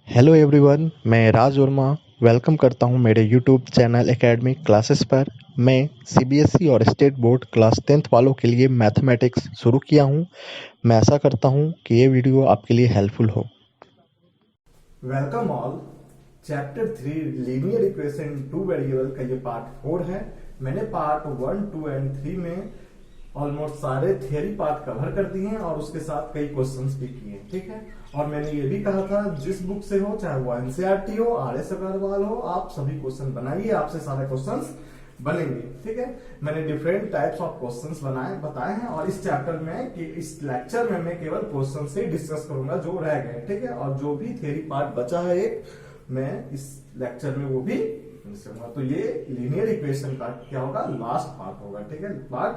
Hello everyone, मैं राज Verma welcome करता हूं मेरे यूट्यूब चैनल एकेडमिक क्लासेस पर। मैं सीबीएसई और स्टेट बोर्ड क्लास 10th वालों के लिए मैथमेटिक्स शुरू किया हूं। मैं आशा करता हूं कि ये वीडियो आपके लिए हेल्पफुल हो। Welcome all. Chapter 3 linear equation two variable का ये पार्ट 4 है। मैंने पार्ट 1, 2 एंड 3 में ऑलमोस्ट सारे थियरी पार्ट कवर कर दिए हैं और उसके साथ कई क्वेश्चंस भी किए हैं, ठीक है। और मैंने ये भी कहा था जिस बुक से हो, चाहे वो एनसीईआरटी हो, आर एस अग्रवाल हो, आप सभी क्वेश्चन बनाइए, आपसे सारे क्वेश्चंस बनेंगे, ठीक है। मैंने डिफरेंट टाइप्स ऑफ क्वेश्चंस बताए हैं और इस चैप्टर में कि इस लेक्चर में मैं केवल क्वेश्चन से डिस्कस करूंगा जो रह गए, ठीक है। और जो भी थियरी पार्ट बचा है एक, मैं इस लेक्चर में वो भी करूंगा। तो ये लीनियर इक्वेशन का क्या होगा, लास्ट पार्ट होगा, ठीक है, पार्ट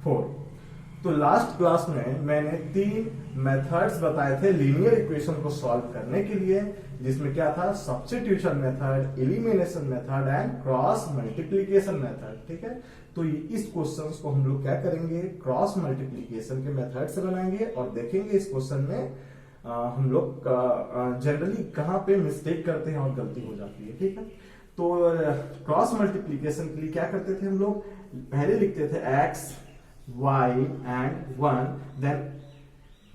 4। तो लास्ट क्लास में मैंने 3 मेथड्स बताए थे लीनियर इक्वेशन को सॉल्व करने के लिए, जिसमें क्या था, substitution method, elimination method and cross multiplication method, ठीक है। तो इस क्वेश्चंस को हम लोग क्या करेंगे, क्रॉस मल्टीप्लिकेशन के मेथड से बनाएंगे और देखेंगे इस क्वेश्चन में हम लोग जनरली कहां पे मिस्टेक करते हैं और गलती हो जाती है, ठीक है। तो क्रॉस मल्टीप्लिकेशन के लिए क्या करते थे हम लोग, पहले लिखते थे x y and 1, then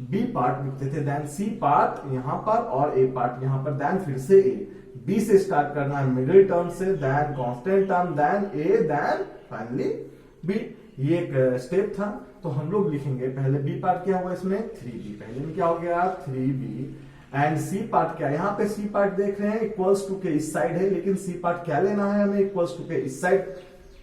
b part लिखते थे, देन c पार्ट यहां पर और a पार्ट यहां पर, देन फिर से a, b से स्टार्ट करना है मिडिल टर्म से, then constant term, then a, then finally b। ये एक स्टेप था। तो हम लोग लिखेंगे पहले b पार्ट क्या हुआ इसमें, 3b, पहले में क्या हो गया 3b, एंड c पार्ट क्या, यहाँ पे c पार्ट देख रहे हैं इक्वल्स टू के इस साइड है, लेकिन c पार्ट क्या लेना है हमें, इक्वल्स टू के इस साइड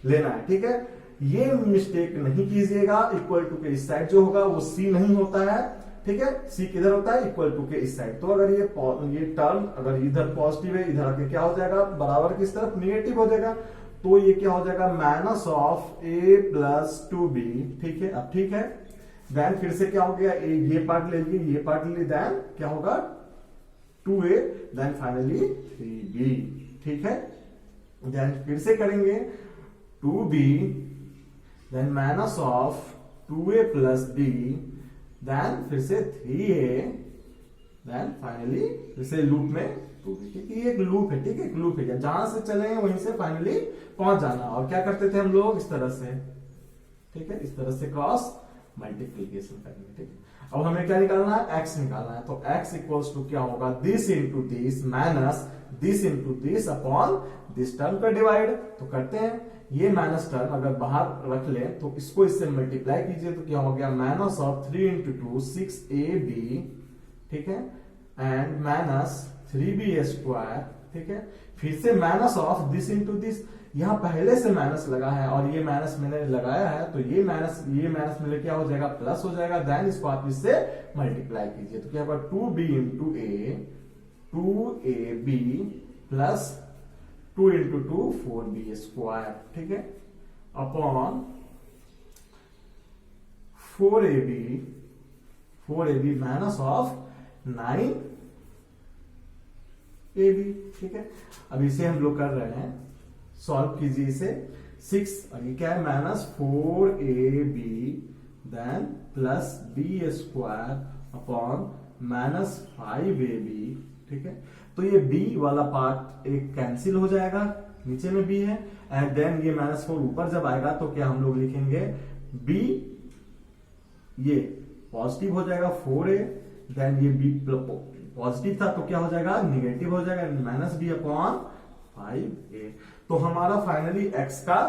लेना है, ठीक है। ये मिस्टेक नहीं कीजिएगा, इक्वल टू के इस साइड जो होगा वो c नहीं होता है, ठीक है। c किधर होता है, इक्वल टू के इस साइड। तो अगर ये टर्म अगर इधर पॉजिटिव है, इधर आके क्या हो जाएगा, बराबर किस तरफ नेगेटिव हो जाएगा, तो ये क्या हो जाएगा, minus of a plus 2b, ठीक है। अब ठीक है, देन फिर से क्या हो गया, ये पार्ट ले लिए, ये पार्ट ले लिए, देन क्या होगा 2a, देन फाइनली 3b, ठीक है। देन फिर से करेंगे 2b, then minus of 2a plus b, then फिर से 3a, then finally फिर से लूप में 2b, ठीक है। ये एक लूप है, ठीक है, एक लूप है, जहां से चले वहीं से फाइनली पहुंच जाना। और क्या करते थे हम लोग इस तरह से, ठीक है, इस तरह से क्रॉस मल्टीप्लीकेशन करेंगे, ठीक है। अब हमें क्या निकालना है, x निकालना है। तो x इक्वल्स टू क्या होगा, this into this minus this into this upon this term का डिवाइड। तो करते हैं, ये माइनस टर्म अगर बाहर रख ले तो इसको इससे मल्टीप्लाई कीजिए तो क्या हो गया, माइनस ऑफ 3 इंटू 2 6ab, ठीक है, एंड माइनस 3b स्क्वायर, ठीक है। फिर से minus of this into this, यहां पहले से माइनस लगा है और ये माइनस मैंने लगाया है, तो ये माइनस मिले क्या हो जाएगा, प्लस हो जाएगा। देन इसको आप इससे मल्टीप्लाई कीजिए तो क्या होगा, 2b into a, 2ab plus 2 into 2 4b square, ठीक है, upon 4ab minus of 9ab, ठीक है। अब इसे हम लोग कर रहे हैं, सॉल्व कीजिए इसे, 6 और ये क्या है minus 4ab, then plus b square upon minus 5ab, ठीक है। तो ये b वाला पार्ट एक कैंसिल हो जाएगा, नीचे में b है, एंड देन ये -4 ऊपर जब आएगा तो क्या हम लोग लिखेंगे, b ये पॉजिटिव हो जाएगा 4a, देन ये b पॉजिटिव था तो क्या हो जाएगा, निगेटिव हो जाएगा, माइनस b अपॉन 5a। तो हमारा फाइनली x का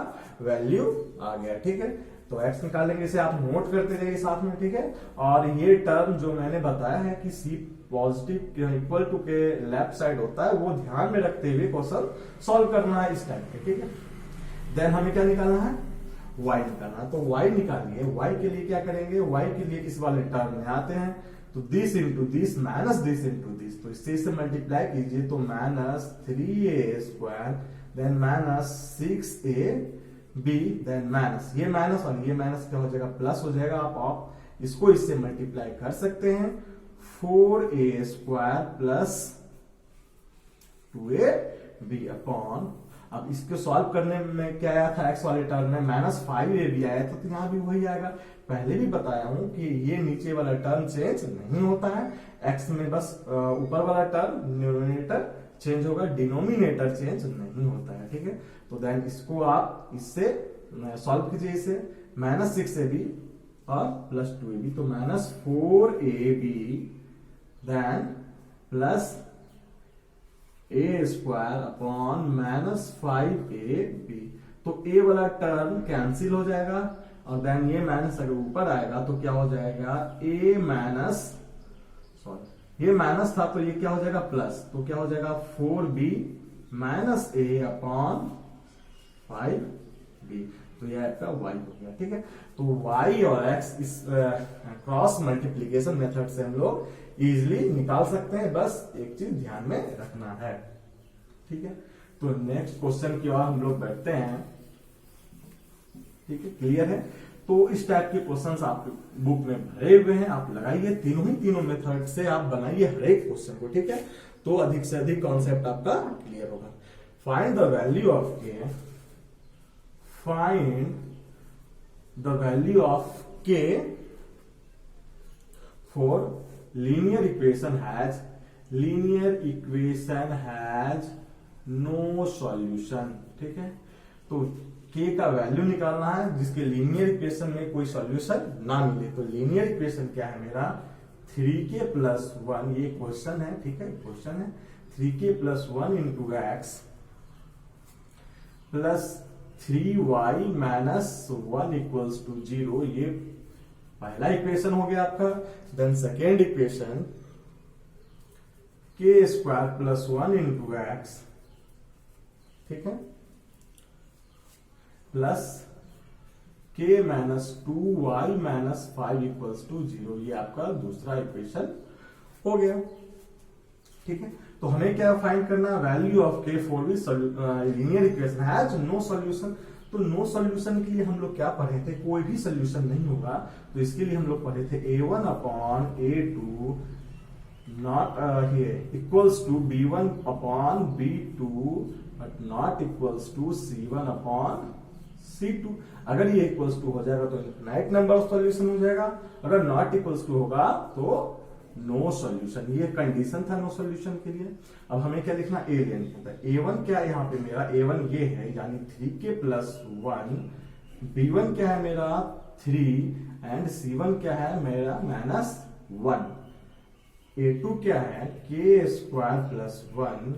वैल्यू आ गया, ठीक है। तो x निकालेंगे, इसे आप नोट करते जाइए साथ में, ठीक है। और ये टर्म जो मैंने बताया है कि c पॉजिटिव इक्वल टू के लेफ्ट साइड होता है, वो ध्यान में रखते हुए क्वेश्चन सॉल्व करना है इस टाइप के, ठीक है। देन हमें क्या निकालना है, y निकालना है। तो y निकालिए, y के लिए क्या करेंगे, y के लिए इस वाले टर्म में आते हैं, तो this into this minus this into this, तो इससे मल्टीप्लाई कीजिए तो minus 3a square, then minus 6ab, then minus ये माइनस और ये माइनस क्या हो जाएगा, प्लस हो जाएगा। आप इसको इससे मल्टीप्लाई कर सकते हैं, 4a square plus 2ab upon, अब इसको सॉल्व करने में क्या आया था, एक्स वाले टर्म में -5ab आया था, तो यहां भी वही आएगा, पहले भी बताया हूं कि ये नीचे वाला टर्म चेंज नहीं होता है, एक्स में बस ऊपर वाला टर्म न्यूमरेटर चेंज होगा, डिनोमिनेटर चेंज नहीं होता है, ठीक है। तो देन इसको आप इससे सॉल्व कीजिए, इसे -6ab और +2ab, तो -4ab then plus a² upon -5ab, तो a वाला टर्म कैंसिल हो जाएगा और देन ये माइनस अगर ऊपर आएगा तो क्या हो जाएगा a माइनस, सॉरी ये माइनस था तो ये क्या हो जाएगा प्लस, तो क्या हो जाएगा 4b minus a upon 5b, तो ये आपका y हो गया, ठीक है। तो y और x इस क्रॉस मल्टीप्लीकेशन मेथड से हम लोग इजिली निकाल सकते हैं, बस एक चीज ध्यान में रखना है, ठीक है। तो नेक्स्ट क्वेश्चन की ओर हम लोग बढ़ते हैं, ठीक है, क्लियर है। तो इस टाइप के क्वेश्चंस आपके बुक में भरे हुए हैं, आप लगाइए तीनों मेथड से आप बनाइए हर एक क्वेश्चन को, ठीक है, तो अधिक से अधिक कॉन्सेप्ट आपका क्लियर होगा। Find the value of k, find the value of k for linear equation has no solution, ठीक है। तो k का वैल्यू निकालना है जिसके लीनियर इक्वेशन में कोई सॉल्यूशन ना मिले। तो लीनियर इक्वेशन क्या है मेरा 3k+1, ये क्वेश्चन है, ठीक है, क्वेश्चन है 3k+1 into x plus 3y minus 1 equals to 0, ये पहला इक्वेशन हो गया आपका। Then second equation k² + 1 into x, ठीक है, plus k minus 2y minus 5 equals to 0, ये आपका दूसरा इक्वेशन हो गया, ठीक है। तो हमें क्या फाइंड करना है, value of k for this linear equation has no solution. तो नो सॉल्यूशन के लिए हम लोग क्या पढ़े थे, कोई भी सॉल्यूशन नहीं होगा, तो इसके लिए हम लोग पढ़े थे a1 upon a2 not equals to b1 upon b2 but not equals to c1 upon c2। अगर ये इक्वल्स टू हो जाएगा तो इनफिनाइट नंबर ऑफ सॉल्यूशन हो जाएगा, अगर नॉट इक्वल्स टू होगा तो नो सॉल्यूशन। ये कंडीशन था नो सॉल्यूशन के लिए। अब हमें क्या लिखना, ए लेना होता है। a1 क्या है यहाँ पे मेरा, a1 ये है यानी 3k+1, b1 क्या है मेरा 3 एंड c1 क्या है मेरा -1, a2 क्या है k² + 1,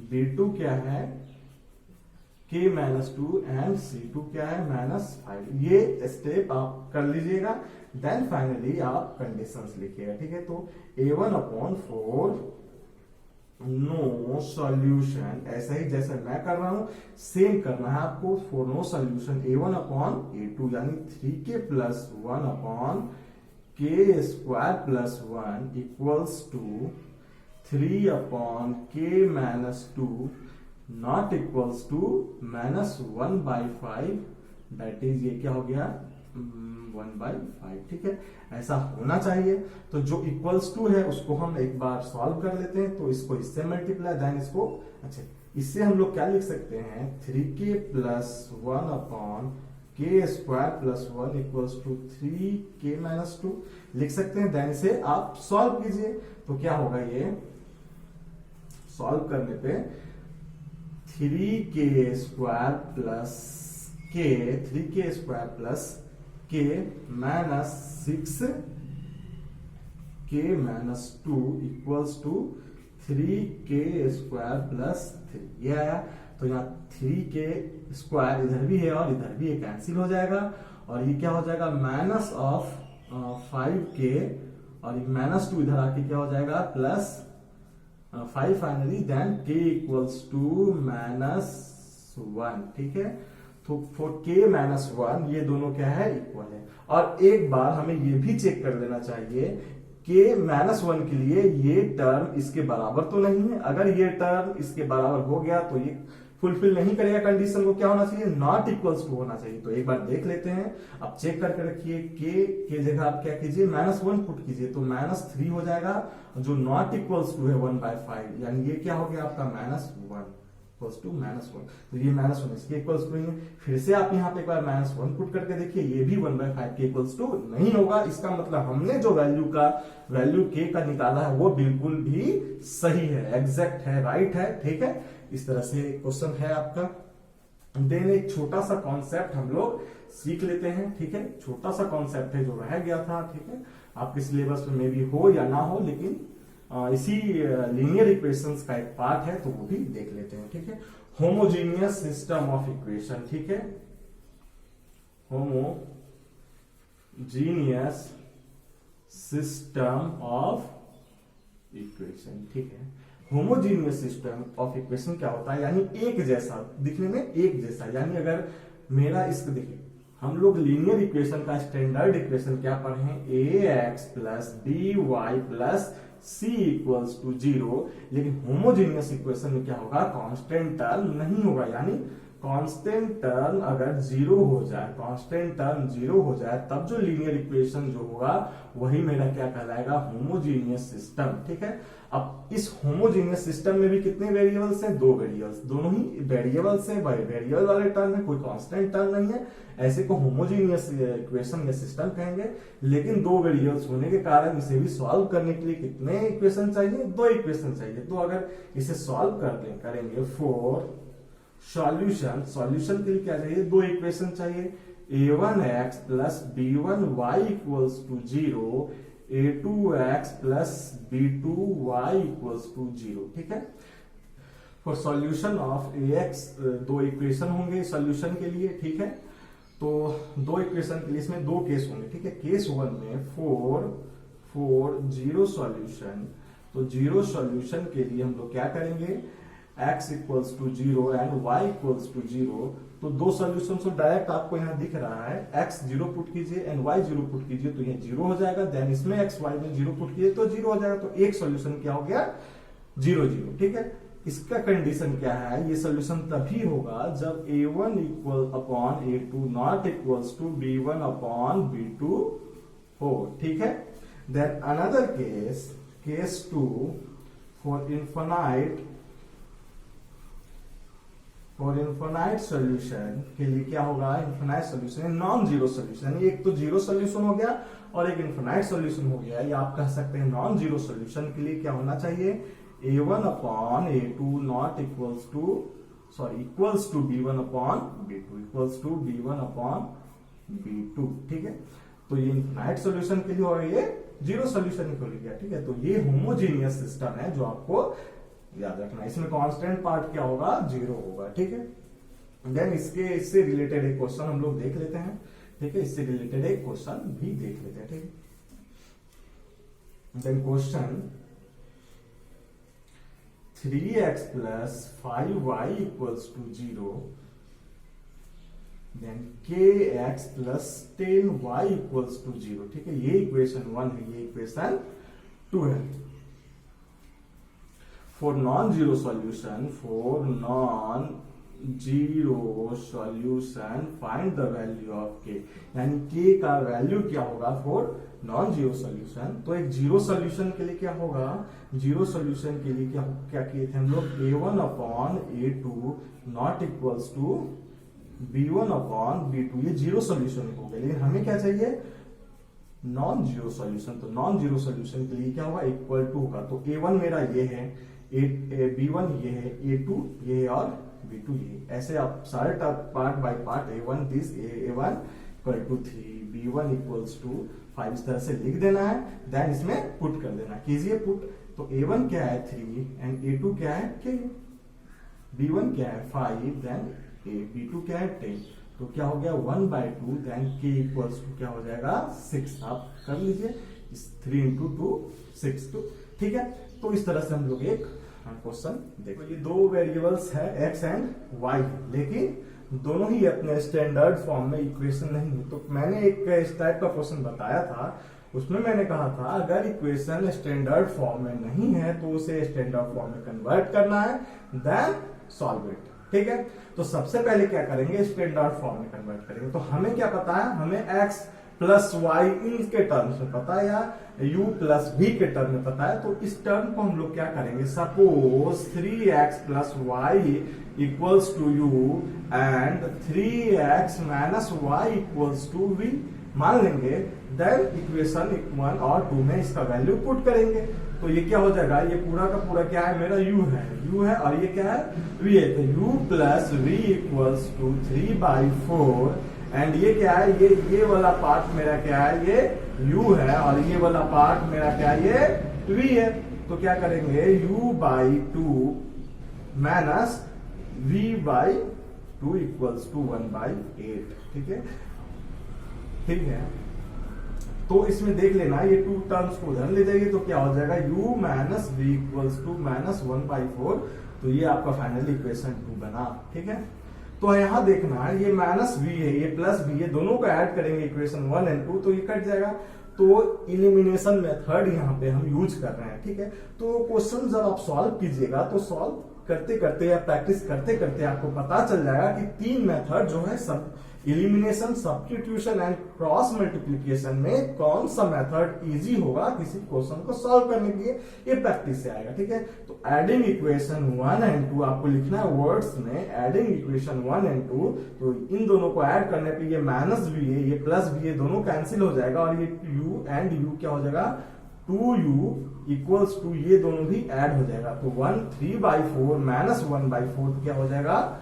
b2 क्या है k-2 एंड c2 क्या है -5। ये स्टेप आप कर लीजिएगा, देन फाइनली आप कंडीशंस लिखिएगा, ठीक है। तो a1/4 नो सॉल्यूशन, ऐसा ही जैसे मैं कर रहा हूं सेम करना है आपको। फॉर नो सॉल्यूशन a1/a2 यानी 3k+1 upon k² + 1 equals to 3 upon k-2 not equals to -1/5, that is ये क्या हो गया 1/5, ठीक है, ऐसा होना चाहिए। तो जो इक्वल्स टू है उसको हम एक बार सॉल्व कर लेते हैं, तो इसको इससे मल्टीप्लाई देन इसको, अच्छा इससे हम लोग क्या लिख सकते हैं 3k+1 upon k² + 1 equals to 3k-2 लिख सकते हैं। देन इसे आप सॉल्व कीजिए, तो क्या होगा ये सॉल्व करने पे 3k² + k -6k-2 equals to 3k² + 3, ये आया। तो यहाँ 3k² इधर भी है और इधर भी है, कैंसिल हो जाएगा और ये क्या हो जाएगा -5k और -2 इधर आके क्या हो जाएगा +5 finally, then k equals to -1, ठीक है। तो फॉर k-1 ये दोनों क्या है इक्वल है। और एक बार हमें ये भी चेक कर लेना चाहिए k-1 के लिए ये टर्म इसके बराबर तो नहीं है। अगर ये टर्म इसके बराबर हो गया तो ये फुलफिल नहीं करेगा कंडीशन को, क्या होना चाहिए नॉट इक्वल्स टू होना चाहिए। तो एक बार देख लेते हैं, अब चेक करके रखिए k के जगह आप क्या कीजिए -1 पुट कीजिए तो -3 हो जाएगा, जो नॉट इक्वल्स टू है 1/5 यानी ये क्या हो गया आपका -1। इक्वल्स टू -1, तो ये -1 इसके इक्वल्स टू नहीं है। फिर से आप यहाँ पे एक बार -1 पुट करके देखिए, ये भी 1/5 के इक्वल्स टू नहीं होगा। इसका मतलब हमने जो वैल्यू के का निकाला है वो बिल्कुल भी सही है, एग्जैक्ट है, राइट है, ठीक है। इस तरह से क्वेश्चन है आपका। देन एक छोटा सा कॉन्सेप्ट हम लोग सीख लेते हैं, ठीक है। छोटा सा कॉन्सेप्ट है जो रह गया था, ठीक है, आपके सिलेबस में भी हो या ना हो, लेकिन इसी लीनियर इक्वेशंस का एक पार्ट है, तो वो भी देख लेते हैं, ठीक है। होमोजीनियस सिस्टम ऑफ इक्वेशन, ठीक है, होमोजीनियस सिस्टम ऑफ इक्वेशन, ठीक है। होमोजीनियस सिस्टम ऑफ इक्वेशन क्या होता है, यानी एक जैसा, दिखने में एक जैसा, यानी अगर मेरा इसको देखिए, हम लोग लीनियर इक्वेशन का स्टैंडर्ड इक्वेशन क्या पढ़े हैं, ax plus by plus c equals to 0, लेकिन होमोजीनियस इक्वेशन में क्या होगा, कांस्टेंट टर्म नहीं होगा, यानी कांस्टेंट टर्म अगर 0 हो जाए, कांस्टेंट टर्म 0 हो जाए, तब जो लीनियर इक्वेशन जो होगा वही मेरा क्या कहलाएगा, होमोजीनियस सिस्टम, ठीक है। अब इस होमोजीनियस सिस्टम में भी कितने वेरिएबल्स हैं, 2 वेरिएबल्स, दोनों ही वेरिएबल्स हैं, वेरिएबल वाले टर्म है, कोई कांस्टेंट टर्म नहीं है, ऐसे को होमोजीनियस इक्वेशन या सिस्टम कहेंगे। लेकिन 2 वेरिएबल्स होने के कारण इसे भी सॉल्व करने के लिए कितने इक्वेशन चाहिए, 2 इक्वेशन चाहिए। तो अगर इसे सॉल्व करेंगे फॉर सॉल्यूशन के लिए क्या चाहिए, 2 इक्वेशन चाहिए, a1x plus b1y equals to 0, a2x plus b2y equals to 0, ठीक है। For solution of ax 2 equation होंगे सॉल्यूशन के लिए, ठीक है। तो 2 इक्वेशन के लिए इसमें 2 केस होंगे, ठीक है। केस 1 में फॉर जीरो सॉल्यूशन, तो जीरो सॉल्यूशन के लिए हम लोग क्या करेंगे, x equals to 0 and y equals to 0, तो 2 सॉल्यूशन तो डायरेक्ट आपको यहाँ दिख रहा है, x 0 पुट कीजिए एंड y 0 पुट कीजिए, तो ये 0 हो जाएगा। देन इसमें x y में 0 पुट कीजिए तो 0 हो जाएगा, तो एक सॉल्यूशन क्या हो गया, 0 0, ठीक है। इसका कंडीशन क्या है, ये सॉल्यूशन तभी होगा जब a1 equal upon a2 not equals to b1 upon b2 हो, ठीक है। Then another case 2 for infinite solution के लिए क्या होगा, infinite solution non zero solution, एक तो जीरो सॉल्यूशन हो गया और एक इनफाइनाइट सॉल्यूशन हो गया, या आप कह सकते हैं नॉन जीरो सॉल्यूशन के लिए क्या होना चाहिए, a1 upon a2 not equals to b1 upon b2 equals to b1 upon b2, ठीक है। तो ये इनफाइनाइट सॉल्यूशन के लिए और ये जीरो सॉल्यूशन के लिए गया, ठीक है। तो ये होमोजीनियस सिस्टम है जो आपको याद रखना है। इसमें कांस्टेंट पार्ट क्या होगा, 0 होगा, ठीक है। देन इससे रिलेटेड एक क्वेश्चन हम लोग देख लेते हैं, ठीक है। इससे रिलेटेड एक क्वेश्चन भी देख लेते हैं, ठीक है। Then question 3x plus 5y equals to 0, then kx plus 10y equals to 0, ठीक है। ये इक्वेशन 1 है, ये इक्वेशन 2 है। For non zero solution find the value of के, यानी के का वैल्यू क्या होगा फॉर नॉन जीरो सॉल्यूशन। तो एक जीरो सॉल्यूशन के लिए क्या होगा, जीरो सॉल्यूशन के लिए क्या किए थे हम लोग, a1 upon a2 not equals to b1 upon b2, ये जीरो सॉल्यूशन हो गया। लेकिन हमें क्या चाहिए, नॉन जीरो सॉल्यूशन। तो नॉन जीरो सॉल्यूशन के लिए क्या होगा, इक्वल टू होगा। तो a1 मेरा ये है, b1 ये है, a2 ये है और b2 ये है। ऐसे आप सारे part by part a1 this a1 equal to 3, b1 equals to 5 इस तरह से लिख देना है। देन इसमें पुट कर देना, कीजिए पुट। तो a1 क्या है 3 एंड a2 क्या है k, b1 क्या है 5, देन b2 क्या है 10, तो क्या हो गया 1/2, देन k इक्वल्स टू क्या हो जाएगा 6। आप कर लीजिए, 3 इंटू 2 6 2, ठीक है। तो इस तरह से हम लोग एक क्वेश्चन देखो, ये 2 वेरिएबल्स है x एंड y, लेकिन दोनों ही अपने स्टैंडर्ड फॉर्म में इक्वेशन नहीं है। तो मैंने एक इस टाइप का क्वेश्चन बताया था, उसमें मैंने कहा था अगर इक्वेशन स्टैंडर्ड फॉर्म में नहीं है तो उसे स्टैंडर्ड फॉर्म में कन्वर्ट करना है, देन सॉल्व इट, ठीक है। तो सबसे पहले क्या करेंगे, स्टैंडर्ड फॉर्म में कन्वर्ट करेंगे। तो हमें क्या पता है, हमें x प्लस वाई इनके टर्म्स में पता है या u प्लस v के टर्म में पता है, तो इस टर्म को हम लोग क्या करेंगे, suppose 3x plus y equals to u and 3x minus y equals to v मान लेंगे। देन इक्वेशन 1 और 2 में इसका वैल्यू पुट करेंगे, तो ये क्या हो जाएगा, ये पूरा का पूरा क्या है, मेरा u है और ये क्या है, v है। तो u plus v equals to 3/4 and ये क्या है, ये वाला पार्ट मेरा क्या है, ये u है और ये वाला पार्ट मेरा क्या है, ये v है। तो क्या करेंगे, u/2 minus v/2 equals to 1/8। ठीक है। तो इसमें देख लेना, ये 2 टर्म्स को उधर ले जाइए तो क्या हो जाएगा, u minus v equals to minus 1/4। तो ये आपका फाइनल इक्वेशन 2 बना। ठीक है, तो यहां देखना ये माइनस v है, ये प्लस v है, दोनों को ऐड करेंगे इक्वेशन 1 एंड 2 तो ये कट जाएगा। तो इलिमिनेशन मेथड यहाँ पे हम यूज कर रहे हैं। ठीक है, तो क्वेश्चन जब आप सॉल्व कीजिएगा तो सॉल्व करते करते या प्रैक्टिस करते करते आपको पता चल जाएगा कि 3 मेथड जो है सब elimination, substitution and cross multiplication में कौन सा मेथड इजी होगा किसी क्वेश्चन को सॉल्व करने के लिए, ये प्रैक्टिस से आएगा। ठीक है, तो एडिंग इक्वेशन 1 एंड 2 आपको लिखना है वर्ड्स में, एडिंग इक्वेशन 1 एंड 2। तो इन दोनों को ऐड करने पे ये माइनस v है, ये प्लस v है, दोनों कैंसिल हो जाएगा और ये u एंड u क्या हो जाएगा, 2u इक्वल्स टू ये दोनों भी ऐड हो जाएगा। तो 3/4 माइनस 1/4 तो क्या हो जाएगा,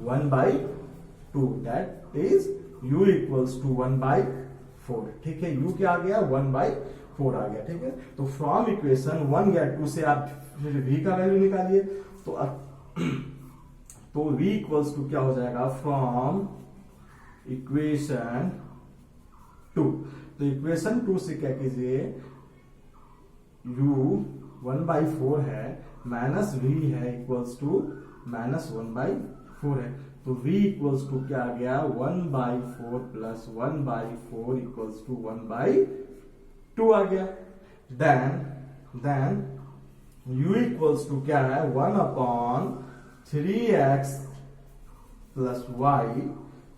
1/2 that is u equals to 1/4। ठीक है, u क्या आ गया, 1/4 आ गया। ठीक है, तो फ्रॉम इक्वेशन 1 या 2 से आप फिर v का वैल्यू निकालिए। तो v इक्वल्स टू क्या हो जाएगा, फ्रॉम इक्वेशन 2। तो इक्वेशन 2 से क्या कीजिए, u 1/4 है, माइनस v है इक्वल्स टू माइनस 1/4 है। तो v इक्वल्स टू क्या आ गया, 1/4 प्लस 1/4 इक्वल्स टू 1/2 आ गया। देन u इक्वल्स टू क्या है, 1/3x प्लस y।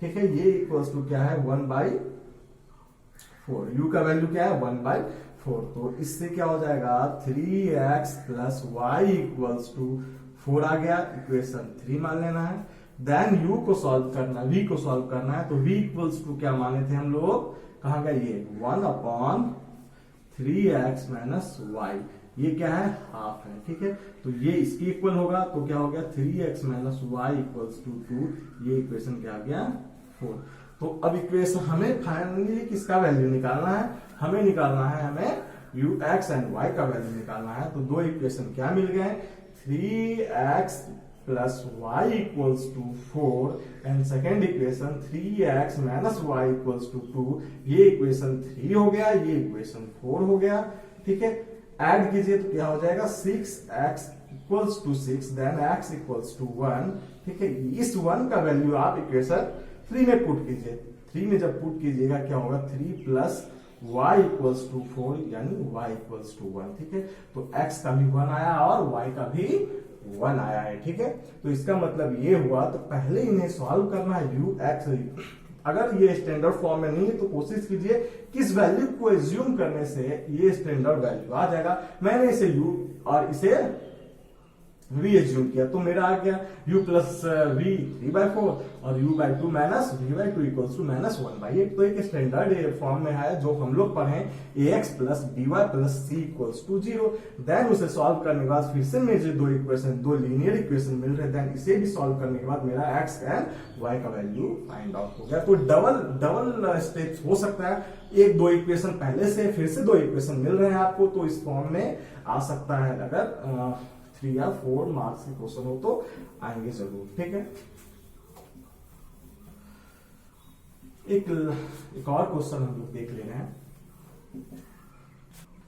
ठीक है, ये इक्वल्स टू क्या है, 1/4। u का वैल्यू क्या है, 1/4। तो इससे क्या हो जाएगा, 3x plus y equals to 4 आ गया, इक्वेशन 3 मान लेना है। देन u को सॉल्व करना, v को सॉल्व करना है। तो v इक्वल्स टू क्या माने थे हम लोग, कहां गया ये, 1/3x माइनस y, ये क्या है, हाफ है। ठीक है, तो ये इसकी इक्वल होगा, तो क्या हो गया, 3x minus y equals to 2, ये इक्वेशन क्या आ गया, 4। तो अब इक्वेशन हमें फाइनली किसका वैल्यू निकालना है, हमें x एंड y का वैल्यू निकालना है। तो दो इक्वेशन क्या मिल गए, 3x plus y equals to 4 and second equation 3x minus y equals to 2, ये इक्वेशन 3 हो गया, ये इक्वेशन 4 हो गया। ठीक है, ऐड कीजिए तो क्या हो जाएगा, 6x equals to 6, then x equals to 1। ठीक है, इस 1 का वैल्यू आप इक्वेशन 3 में पुट कीजिए। 3 में जब पुट कीजिएगा क्या होगा, 3 प्लस y इक्वल्स टू 4 यानी y इक्वल्स टू 1। ठीक है, तो x का भी 1 आया और y का भी 1 आया है। ठीक है, तो इसका मतलब ये हुआ, तो पहले इन्हें सॉल्व करना है u(x). अगर ये स्टैंडर्ड फॉर्म में नहीं है तो कोशिश कीजिए किस वैल्यू को एज्यूम करने से ये स्टैंडर्ड वैल्यू आ जाएगा। मैंने इसे u और इसे v एज्यूम किया, तो मेरा आ गया u प्लस v 3/4 और u/2 minus v/2 equals to minus 1/8। तो एक स्टैंडर्ड फॉर्म में है जो हम लोग पढ़े, ax plus by plus c equals to 0। Then उसे सॉल्व करने के बाद फिर से मुझे दो इक्वेशन, दो लीनियर इक्वेशन मिल रहे, देन इसे भी सॉल्व करने के बाद मेरा x एंड y का वैल्यू फाइंड आउट हो गया। तो डबल स्टेप्स हो सकता है, एक दो इक्वेशन पहले से फिर से दो इक्वेशन मिल रहे हैं आपको, तो इस फॉर्म में आ सकता है। अगर 3 या 4 मार्क्स के क्वेश्चन हो तो आएंगे जरूर। ठीक है, एक और क्वेश्चन हम लोग देख ले रहे हैं।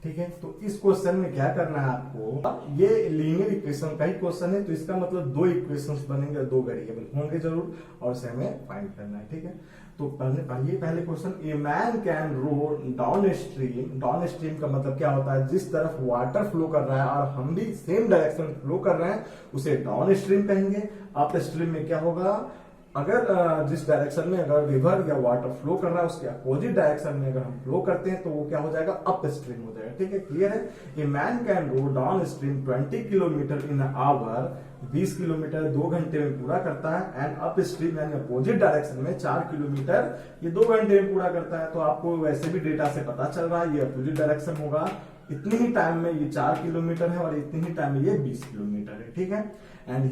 ठीक है, तो इस क्वेश्चन में क्या करना है आपको, ये लीनियर इक्वेशन का ही क्वेश्चन है, तो इसका मतलब दो इक्वेशंस बनेंगे, दो वेरिएबल होंगे जरूर और इसे हमें फाइंड करना है। ठीक है, तो पहले question, a man can row downstream. Downstream का मतलब क्या होता है, जिस तरफ वाटर फ्लो कर रहा है और हम भी सेम डायरेक्शन फ्लो कर रहे हैं उसे डाउन स्ट्रीम कहेंगे। अप स्ट्रीम में क्या होगा, अगर जिस डायरेक्शन में अगर रिवर या वाटर फ्लो कर रहा है उसके अपोजिट डायरेक्शन में अगर हम फ्लो करते हैं तो वो क्या हो जाएगा, अप स्ट्रीम हो जाएगा। ठीक है, क्लियर है। A man can row downstream 20 kilometre in hour, 20 kilometre 2 घंटे में पूरा करता है। एंड अप स्ट्रीम यानी अपोजिट डायरेक्शन में 4 किलोमीटर ये 2 घंटे में पूरा करता है। तो आपको वैसे भी डेटा से पता चल रहा है ये अपोजिट डायरेक्शन होगा, इतनी ही टाइम में ये 4 किलोमीटर है और इतनी ही टाइम में ये 20 किलोमीटर है। ठीक है, and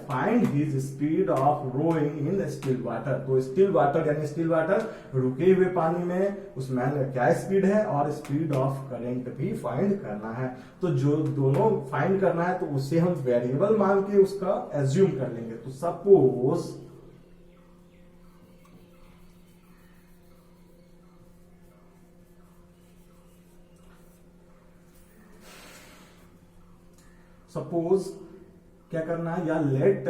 find his speed of rowing in still water. तो स्टिल वाटर यानी स्टिल वाटर रुके हुए पानी में उस मैन का क्या स्पीड है और स्पीड ऑफ करंट भी फाइंड करना है। तो जो दोनों फाइंड करना है तो उसे हम वेरिएबल मान के उसका एज्यूम कर लेंगे। तो सपोज क्या करना है, या let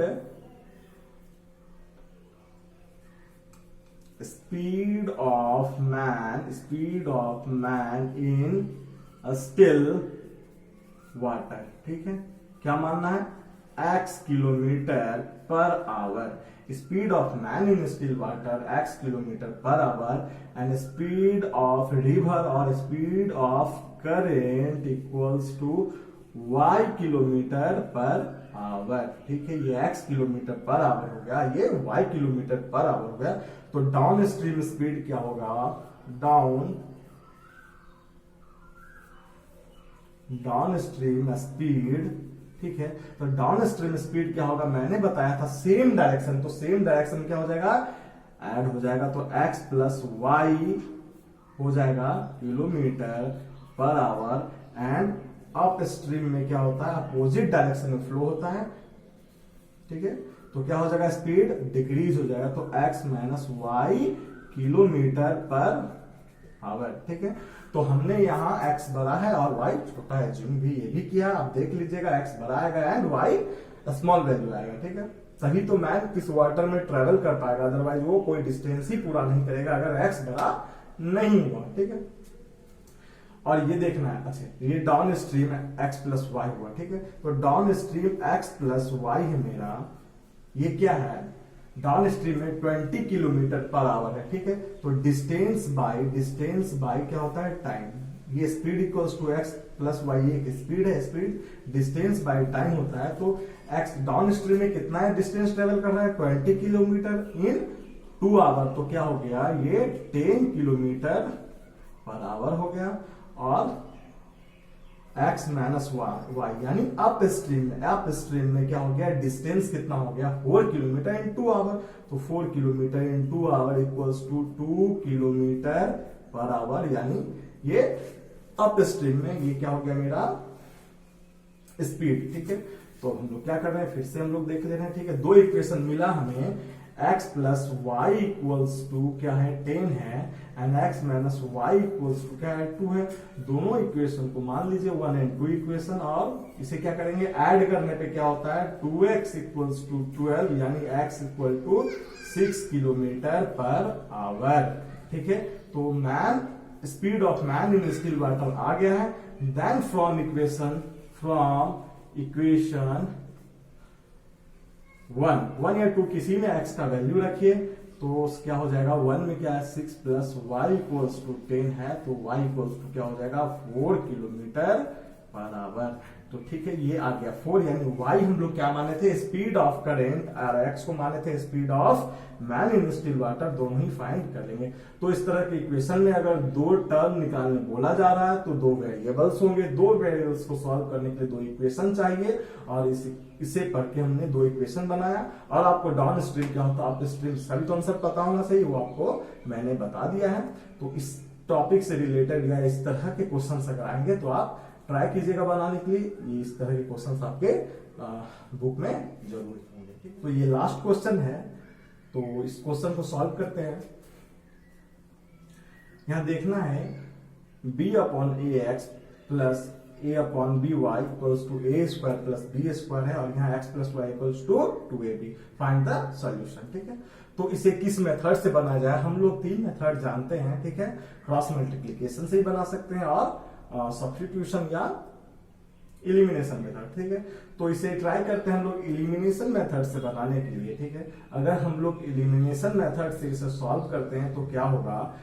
speed of man in still water. ठीक है, क्या मानना है, x kilometre per hour, speed of man in still water x kilometre per hour, and speed of river और speed of current equals to y kilometre per hour. ठीक है, ये x kilometre per our हो गया, ये y kilometre per our हो गया। तो डाउन स्ट्रीम स्पीड क्या होगा, डाउन स्ट्रीम स्पीड। ठीक है, तो डाउन स्ट्रीम स्पीड क्या होगा, मैंने बताया था सेम डायरेक्शन, तो सेम डायरेक्शन क्या हो जाएगा, ऐड हो जाएगा। तो x प्लस वाई हो जाएगा kilometre per hour, and up stream में क्या होता है, अपोजिट डायरेक्शन में फ्लो होता है। ठीक है, तो क्या हो जाएगा, स्पीड डिक्रीज हो जाएगा। तो x minus y kilometre per hour. ठीक है, तो हमने यहाँ x बड़ा है और y छोटा है, जिम भी ये भी किया, आप देख लीजिएगा x बड़ा आएगा एंड y स्मॉल वैल्यू आएगा। ठीक है, तभी तो मैन किस वाटर में ट्रेवल कर पाएगा, अदरवाइज वो कोई डिस्टेंस ही पूरा नहीं करेगा अगर x बड़ा नहीं हुआ। ठीक है, और ये देखना है, अच्छा ये downstream x plus y हुआ। ठीक है, तो downstream x plus y है मेरा, ये क्या है, डाउन स्ट्रीम में 20 किलोमीटर पर आवर है। ठीक है, तो डिस्टेंस बाय क्या होता है, टाइम। ये speed equals to x plus y, एक स्पीड है, स्पीड डिस्टेंस बाय टाइम होता है। तो x डाउन स्ट्रीम में कितना है डिस्टेंस ट्रेवल कर रहा है, 20 किलोमीटर इन 2 आवर। तो क्या हो गया, ये 10 किलोमीटर पर आवर हो गया। और x माइनस वाई यानी अप स्ट्रीम में क्या हो गया, डिस्टेंस कितना हो गया, 4 किलोमीटर इन 2 आवर। तो 4 kilometre in 2 hour equals to 2 kilometre per hour, यानी ये अप स्ट्रीम में ये क्या हो गया मेरा स्पीड। ठीक है, तो हम लोग क्या कर रहे हैं, फिर से हम लोग देख ले रहे हैं। ठीक है, दो इक्वेशन मिला हमें, x plus y equals to क्या है 10 है, and x minus y equals to क्या है 2 है। दोनों इक्वेशन को मान लीजिए 1 एंड 2 इक्वेशन, और इसे क्या करेंगे, ऐड करने पे क्या होता है 2x इक्वल्स टू 12, यानी x equal to 6 kilometre per hour. ठीक है, तो man speed of man in still water आ गया है। देन फ्रॉम इक्वेशन 1 या 2 किसी में x का वैल्यू रखिए, तो क्या हो जाएगा, 1 में क्या है 6 प्लस वाई इक्वल्स टू 10 है, तो y इक्वल्स टू क्या हो जाएगा 4 किलोमीटर पर आवर। तो ठीक है, ये आ गया 4, यानी y हम लोग क्या माने थे, स्पीड ऑफ करेंट, और x को माने थे speed of man in still water, दोनों ही फाइंड कर लेंगे। तो इस तरह के इक्वेशन में अगर 2 टर्म निकालने बोला जा रहा है तो 2 वेरिएबल्स होंगे, 2 वेरिएबल्स को सॉल्व करने के लिए 2 इक्वेशन चाहिए, और इसे पढ़ के हमने 2 इक्वेशन बनाया। और आपको डाउन स्ट्रीम क्या होता है, अप स्ट्रीम सभी कॉन्सेप्ट पता होना चाहिए, वो आपको मैंने बता दिया है। तो इस टॉपिक से रिलेटेड या इस तरह के क्वेश्चन अगर आएंगे तो आप ट्राई कीजिएगा बनाने के लिए, ये इस तरह के क्वेश्चंस आपके बुक में जरूर होंगे। तो ये लास्ट क्वेश्चन है, तो इस क्वेश्चन को सॉल्व करते हैं। यहां देखना है b upon a x plus a upon b y equals to a square plus b square है, और यहाँ x plus y equals to 2ab। Find the solution. ठीक है, तो इसे किस मेथड से बनाया जाए, हम लोग 3 मेथड जानते हैं। ठीक है, क्रॉस मल्टीप्लीकेशन से ही बना सकते हैं, और सब्स्टिट्यूशन या इलिमिनेशन मेथड, ठीक है। तो इसे ट्राई करते हैं हम लोग इलिमिनेशन मेथड से बनाने के लिए, ठीक है। अगर हम लोग इलिमिनेशन मेथड से इसे सॉल्व करते हैं तो क्या होगा,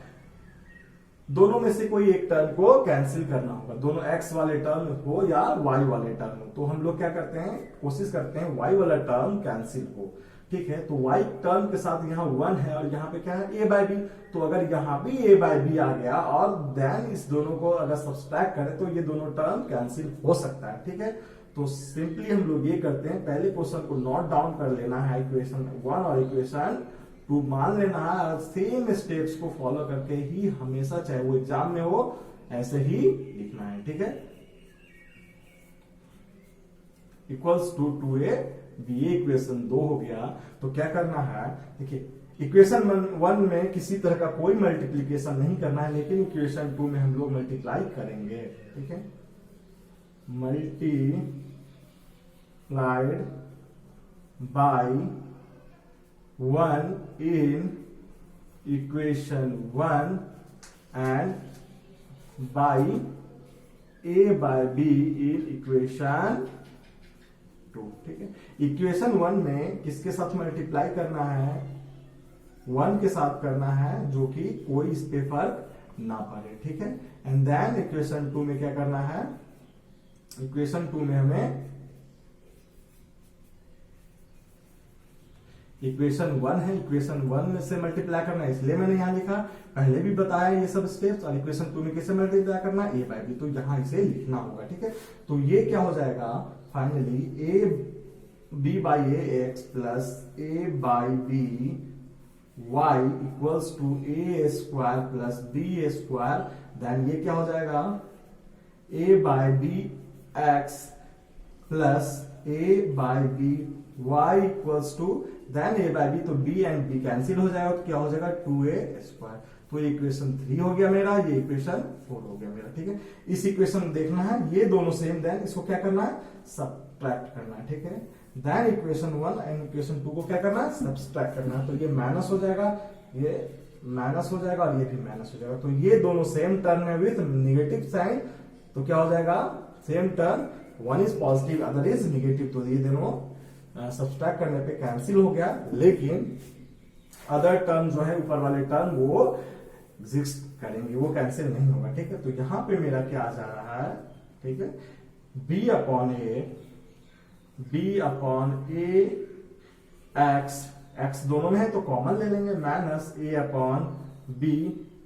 दोनों में से कोई एक टर्म को कैंसिल करना होगा, दोनों x वाले टर्म हो या y वाले टर्म हो। तो हम लोग क्या करते हैं, कोशिश करते हैं y वाला टर्म कैंसिल हो, ठीक है। तो y टर्म के साथ यहाँ 1 है और यहाँ पे क्या है a बाई बी, तो अगर यहाँ भी a बाई बी आ गया और देन इस दोनों को अगर सब्सट्रैक्ट करें तो ये दोनों टर्म कैंसिल हो सकता है, ठीक है। तो सिंपली हम लोग ये करते हैं, पहले क्वेश्चन को नोट डाउन कर लेना है, इक्वेशन 1 और इक्वेशन 2 मान लेना है, सेम स्टेप्स को फॉलो करके ही हमेशा, चाहे वो एग्जाम में हो, ऐसे ही लिखना है, ठीक है। Equals to 2a b, equation 2 हो गया। तो क्या करना है, देखिए इक्वेशन 1 में किसी तरह का कोई मल्टीप्लीकेशन नहीं करना है, लेकिन इक्वेशन 2 में हम लोग मल्टीप्लाई करेंगे, ठीक है। Multiplied by 1 in equation 1 and by a by b in equation 2, ठीक है। इक्वेशन 1 में किसके साथ मल्टीप्लाई करना है, 1 के साथ करना है, जो कि कोई इस पे फर्क ना पड़े, ठीक है। एंड देन इक्वेशन 2 में क्या करना है, इक्वेशन 2 में हमें इक्वेशन 1 है, इक्वेशन 1 में से मल्टीप्लाई करना है, इसलिए मैंने यहां लिखा, पहले भी बताया ये सब स्टेप्स। और इक्वेशन 2 में कैसे मल्टीप्लाई करना है, a बाई बी, तो यहां इसे लिखना होगा, ठीक है। तो ये क्या हो जाएगा, finally a b by a x plus a by b y equals to a square plus b square. Then ये क्या हो जाएगा, a by b x plus a by b y equals to, then a by b, तो b and b cancel हो जाएगा, तो क्या हो जाएगा 2a स्क्वायर। तो ये इक्वेशन 3 हो गया मेरा, ये इक्वेशन 4 हो गया मेरा, ठीक है। इस इक्वेशन देखना है, ये दोनों सेम, देन इसको क्या करना है, सब्ट्रैक्ट करना है, ठीक है। देन इक्वेशन 1 एंड इक्वेशन 2 को क्या करना है, सब्ट्रैक्ट करना है। तो ये माइनस हो जाएगा, ये माइनस हो जाएगा और ये भी माइनस हो जाएगा। तो ये दोनों सेम टर्म है विथ नेगेटिव साइन, तो क्या हो जाएगा, same term, one is positive other is negative, तो ये दोनों सब्सट्रैक्ट करने पे कैंसिल हो गया। लेकिन अदर टर्म जो है, ऊपर वाले टर्म, वो एग्जिस्ट करेंगे, वो कैंसिल नहीं होगा, ठीक है। तो यहां पे मेरा क्या आ जा रहा है, ठीक है, b upon a x, x दोनों में है तो कॉमन ले लेंगे, माइनस a अपॉन b,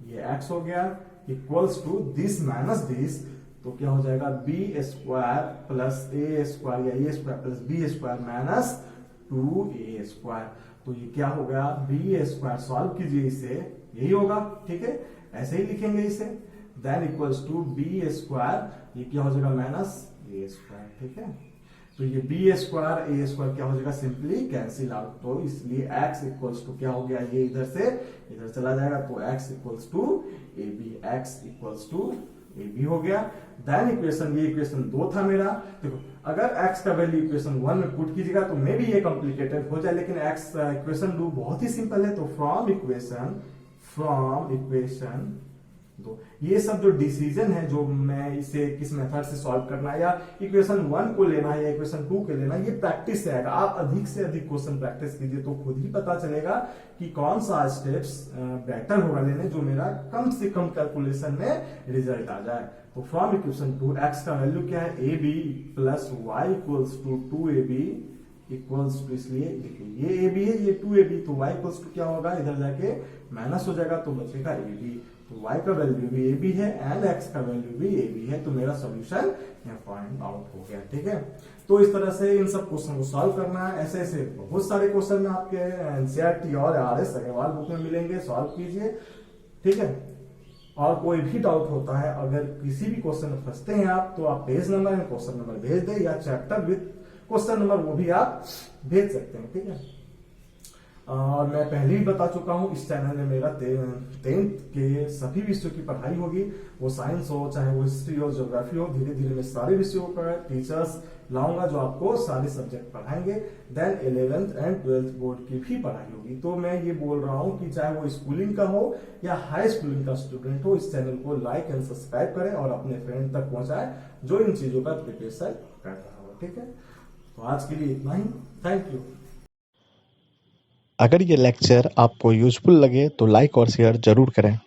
ये x हो गया, equals to this minus this, तो क्या हो जाएगा, b square plus a square या a square plus b square minus 2a square. तो ये क्या हो गया, b स्क्वायर, सॉल्व कीजिए इसे, यही होगा, ठीक है, ऐसे ही लिखेंगे इसे। Then equals to b square, ये क्या हो जाएगा, माइनस a स्क्वायर, ठीक है। तो ये b स्क्वायर a स्क्वायर क्या हो जाएगा, सिंपली कैंसिल आउट, तो इसलिए x इक्वल्स टू क्या हो गया, ये इधर से इधर चला जाएगा, तो x equals to a b, x equals to a b हो गया। देन इक्वेशन, ये इक्वेशन 2 था मेरा। देखो अगर x का वैल्यू इक्वेशन 1 में पुट कीजिएगा तो मे भी ये कॉम्प्लिकेटेड हो जाए, लेकिन x इक्वेशन 2 बहुत ही सिंपल है। तो फ्रॉम इक्वेशन 2, ये सब जो डिसीजन है, जो मैं इसे किस मेथड से सॉल्व करना है, या इक्वेशन 1 को लेना है या इक्वेशन 2 को लेना है, ये प्रैक्टिस से आएगा। आप अधिक से अधिक क्वेश्चन प्रैक्टिस कीजिए तो खुद ही पता चलेगा कि कौन सा स्टेप्स बेटर होगा लेने, जो मेरा कम से कम कैलकुलेशन में रिजल्ट आ जाए। तो फ्रॉम इक्वेशन 2, x का वैल्यू क्या है, a b plus y equals to 2ab equals to, इसलिए देखिए ये ए बी है, ये 2ab, तो y इक्वल्स टू क्या होगा, इधर जाके माइनस हो जाएगा, तो बचेगा ए बी। तो y का वैल्यू भी ए बी है एंड x का वैल्यू भी ए बी है, तो मेरा सॉल्यूशन यहाँ फाइंड आउट हो गया, ठीक है। तो इस तरह से इन सब क्वेश्चन को सॉल्व करना है। ऐसे ऐसे बहुत सारे क्वेश्चन में आपके एनसीईआरटी और RS अग्रवाल बुक में मिलेंगे, सॉल्व कीजिए, ठीक है। और कोई भी डाउट होता है, अगर किसी भी क्वेश्चन में फंसते हैं आप, तो आप पेज नंबर में क्वेश्चन नंबर भेज दें, या चैप्टर विद क्वेश्चन नंबर वो भी आप भेज सकते हैं, ठीक है। और मैं पहले ही बता चुका हूँ, इस चैनल में मेरा 10th के सभी विषयों की पढ़ाई होगी। वो साइंस हो, चाहे वो हिस्ट्री हो, ज्योग्राफी हो, धीरे धीरे मैं सारे विषयों का टीचर्स लाऊंगा जो आपको सारे सब्जेक्ट पढ़ाएंगे। Then 11th and 12th board की भी पढ़ाई होगी। तो मैं ये बोल रहा हूँ कि चाहे वो स्कूलिंग का हो या हाई स्कूलिंग का स्टूडेंट हो, इस चैनल को लाइक एंड सब्सक्राइब करें और अपने फ्रेंड तक पहुंचाएं जो इन चीजों का प्रिपरेशन कर रहा हो। ठीक है, तो आज के लिए इतना ही। Thank you. अगर ये लेक्चर आपको यूजफुल लगे तो लाइक और शेयर जरूर करें।